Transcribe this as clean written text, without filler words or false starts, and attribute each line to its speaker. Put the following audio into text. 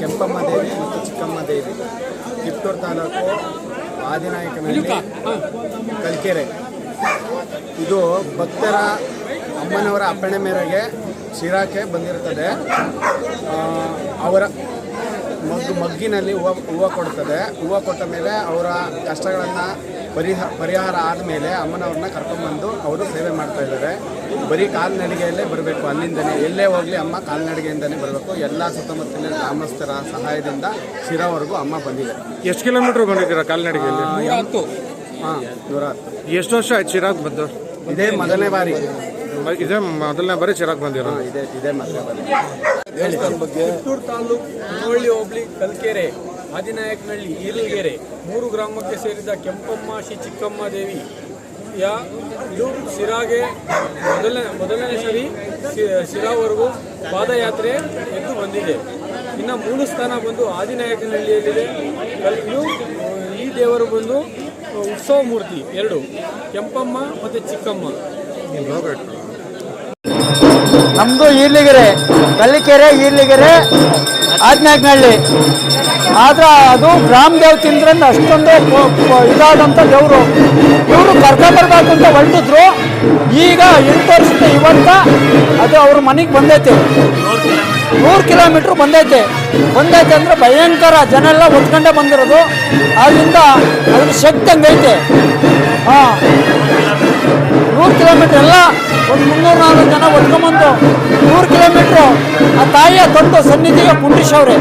Speaker 1: ಕೆಂಪಮ್ಮ ದೇವಿ ಮತ್ತು ಚಿಕ್ಕಮ್ಮ ದೇವಿ, ಕಿತ್ತೂರು ತಾಲೂಕು ಆದಿನಾಯಕನಹಳ್ಳಿ ಕಲ್ಕೆರೆ. ಇದು ಭಕ್ತರ ಅಮ್ಮನವರ ಅಪ್ಪಣೆ ಮೇರೆಗೆ ಶಿರಾಕ್ಕೆ ಬಂದಿರುತ್ತದೆ. ಅವರ ಮಗ್ಗಿನಲ್ಲಿ ಹೂವು ಕೊಡ್ತದೆ. ಹೂವು ಕೊಟ್ಟ ಮೇಲೆ ಅವರ ಕಷ್ಟಗಳನ್ನು ಪರಿಹಾರ ಆದಮೇಲೆ ಅಮ್ಮನವ್ರನ್ನ ಕರ್ಕೊಂಡ್ಬಂದು ಅವರು ಸೇವೆ ಮಾಡ್ತಾ ಇದ್ದಾರೆ. ಬರೀ ಕಾಲ್ನಡಿಗೆಯಲ್ಲೇ ಬರಬೇಕು, ಅಲ್ಲಿಂದನೇ ಎಲ್ಲೇ ಹೋಗಲಿ ಅಮ್ಮ ಕಾಲ್ನಡಿಗೆಯಿಂದನೇ ಬರಬೇಕು. ಎಲ್ಲ ಸುತ್ತಮುತ್ತಲಿನ ಗ್ರಾಮಸ್ಥರ ಸಹಾಯದಿಂದ ಶಿರಾವರೆಗೂ ಅಮ್ಮ ಬಂದಿದೆ.
Speaker 2: ಎಷ್ಟು ಕಿಲೋಮೀಟ್ರ್ ಬಂದಿದ್ದೀರಾ ಕಾಲ್ನಡಿಗೆಯಲ್ಲಿ?
Speaker 1: 110.
Speaker 2: ಎಷ್ಟು ವರ್ಷ ಆಯ್ತು ಶಿರಾಗ್ ಬಂದು?
Speaker 1: ಇದೇ ಮೊದಲನೇ ಬಾರಿ.
Speaker 2: ಇದೇ ಮೊದಲನೇ ಬಾರಿ ಶಿರಾಗ್ ಬಂದಿರೋ?
Speaker 1: ಇದೇ ಮೊದಲನೇ ಬಾರಿ.
Speaker 3: ಕಿತ್ತೂರು ತಾಲೂಕು ಮುನವಳ್ಳಿ ಹೋಬಳಿ ಕಲ್ಕೆರೆ ಆದಿನಾಯಕನಹಳ್ಳಿ ಈರಲಗೆರೆ 3 ಗ್ರಾಮಕ್ಕೆ ಸೇರಿದ ಕೆಂಪಮ್ಮ ಶ್ರೀ ಚಿಕ್ಕಮ್ಮ ದೇವಿ ಇದು ಶಿರಾಗೆ ಮೊದಲನೇ ಸರಿ ಶಿರಾವರೆಗೂ ಪಾದಯಾತ್ರೆ ಎದ್ದು ಬಂದಿದೆ. ಇನ್ನು ಮೂಲ ಸ್ಥಾನ ಬಂದು ಆದಿನಾಯಕನಹಳ್ಳಿಯಲ್ಲಿದೆ. ಇದು ಈ ದೇವರು ಬಂದು ಉತ್ಸವ ಮೂರ್ತಿ 2, ಕೆಂಪಮ್ಮ ಮತ್ತು ಚಿಕ್ಕಮ್ಮ.
Speaker 4: ನಮ್ಮದು ಈರ್ಲಿಗೆರೆ, ಕಲ್ಲಿಕೆರೆ, ಈರ್ಲಿಗೆರೆ, ಆದಿನಾಯಕನಹಳ್ಳಿ. ಆದ್ರೆ ಅದು ಗ್ರಾಮ ದೇವತಿಂದ್ರಿಂದ ಅಷ್ಟೊಂದು ಇದಾದಂಥ ದೇವರು. ಇವರು ಕರ್ಕೊಂಬರ್ಬೇಕು ಅಂತ ಹೊರಟಿದ್ರು. ಈಗ 8 ವರ್ಷದ ಇವತ್ತ ಅದು ಅವ್ರ ಮನೆಗೆ ಬಂದೈತೆ. 100 ಕಿಲೋಮೀಟ್ರ್ ಬಂದೈತೆ ಅಂದರೆ ಭಯಂಕರ ಜನ ಎಲ್ಲ ಒತ್ಕೊಂಡೇ ಬಂದಿರೋದು. ಆದ್ದರಿಂದ ಅದ್ರ ಶಕ್ತಿ ಹಂಗೈತೆ. 100 ಕಿಲೋಮೀಟ್ರ್ ಎಲ್ಲ ಒಂದು 300-400 ಜನ ಒತ್ಕೊಂಬಂದು 100 ಕಿಲೋಮೀಟ್ರು ಆ ತಾಯಿಯ ದೊಡ್ಡ ಸನ್ನಿಧಿಗೆ ಕುಂಡಿಸವ್ರೆ.